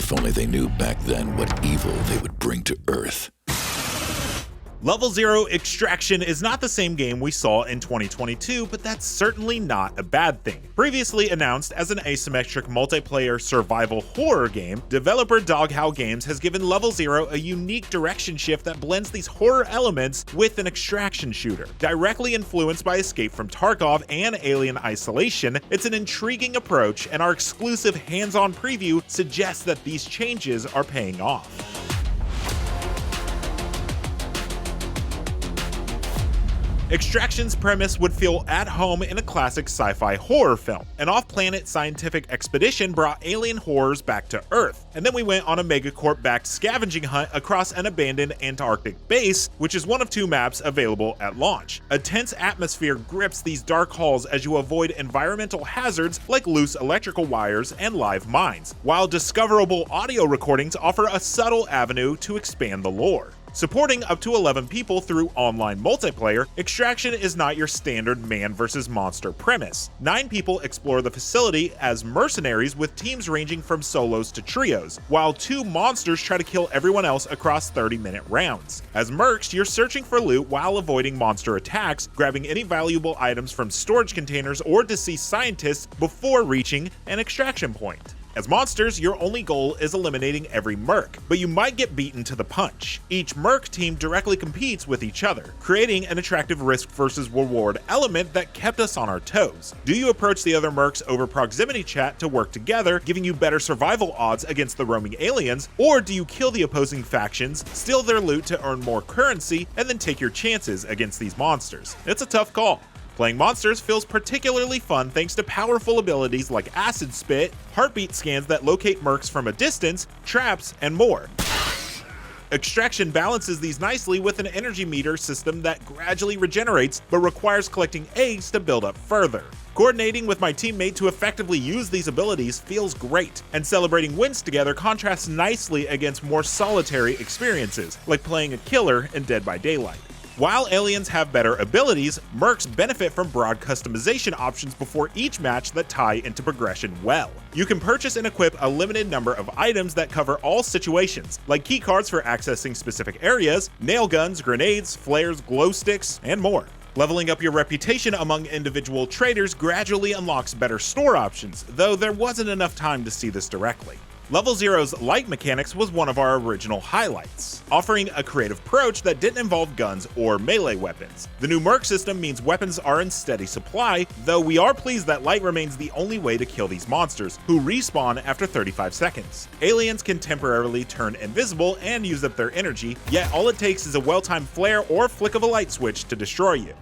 If only they knew back then what evil they would bring to Earth. Level 0 Extraction is not the same game we saw in 2022, but that's certainly not a bad thing. Previously announced as an asymmetric multiplayer survival horror game, developer Doghow Games has given Level 0 a unique direction shift that blends these horror elements with an extraction shooter. Directly influenced by Escape from Tarkov and Alien Isolation, it's an intriguing approach, and our exclusive hands-on preview suggests that these changes are paying off. Extraction's premise would feel at home in a classic sci-fi horror film. An off-planet scientific expedition brought alien horrors back to Earth, and then we went on a megacorp-backed scavenging hunt across an abandoned Antarctic base, which is one of 2 maps available at launch. A tense atmosphere grips these dark halls as you avoid environmental hazards like loose electrical wires and live mines, while discoverable audio recordings offer a subtle avenue to expand the lore. Supporting up to 11 people through online multiplayer, Extraction is not your standard man versus monster premise. 9 people explore the facility as mercenaries with teams ranging from solos to trios, while 2 monsters try to kill everyone else across 30-minute rounds. As mercs, you're searching for loot while avoiding monster attacks, grabbing any valuable items from storage containers or deceased scientists before reaching an extraction point. As monsters, your only goal is eliminating every merc, but you might get beaten to the punch. Each merc team directly competes with each other, creating an attractive risk versus reward element that kept us on our toes. Do you approach the other mercs over proximity chat to work together, giving you better survival odds against the roaming aliens, or do you kill the opposing factions, steal their loot to earn more currency, and then take your chances against these monsters? It's a tough call. Playing monsters feels particularly fun thanks to powerful abilities like acid spit, heartbeat scans that locate mercs from a distance, traps, and more. Extraction balances these nicely with an energy meter system that gradually regenerates but requires collecting eggs to build up further. Coordinating with my teammate to effectively use these abilities feels great, and celebrating wins together contrasts nicely against more solitary experiences, like playing a killer in Dead by Daylight. While aliens have better abilities, mercs benefit from broad customization options before each match that tie into progression well. You can purchase and equip a limited number of items that cover all situations, like keycards for accessing specific areas, nail guns, grenades, flares, glow sticks, and more. Leveling up your reputation among individual traders gradually unlocks better store options, though there wasn't enough time to see this directly. Level 0's light mechanics was one of our original highlights, offering a creative approach that didn't involve guns or melee weapons. The new merc system means weapons are in steady supply, though we are pleased that light remains the only way to kill these monsters, who respawn after 35 seconds. Aliens can temporarily turn invisible and use up their energy, yet all it takes is a well-timed flare or flick of a light switch to destroy you.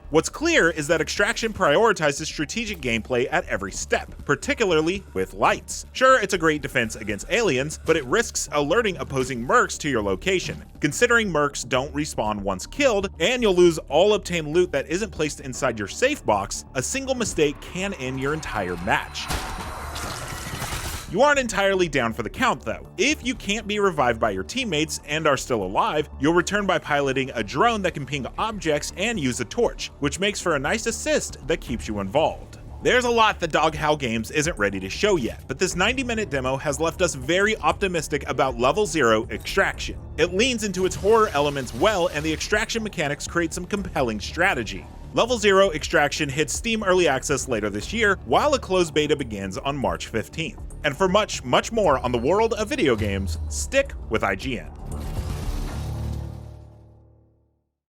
What's clear is that Extraction prioritizes strategic gameplay at every step, particularly with lights. Sure, it's a great defense against aliens, but it risks alerting opposing mercs to your location. Considering mercs don't respawn once killed, and you'll lose all obtained loot that isn't placed inside your safe box, a single mistake can end your entire match. You aren't entirely down for the count though. If you can't be revived by your teammates and are still alive, you'll return by piloting a drone that can ping objects and use a torch, which makes for a nice assist that keeps you involved. There's a lot that Doghow Games isn't ready to show yet, but this 90-minute demo has left us very optimistic about Level 0 Extraction. It leans into its horror elements well, and the extraction mechanics create some compelling strategy. Level 0 Extraction hits Steam Early Access later this year, while a closed beta begins on March 15th. And for much more on the world of video games, stick with IGN.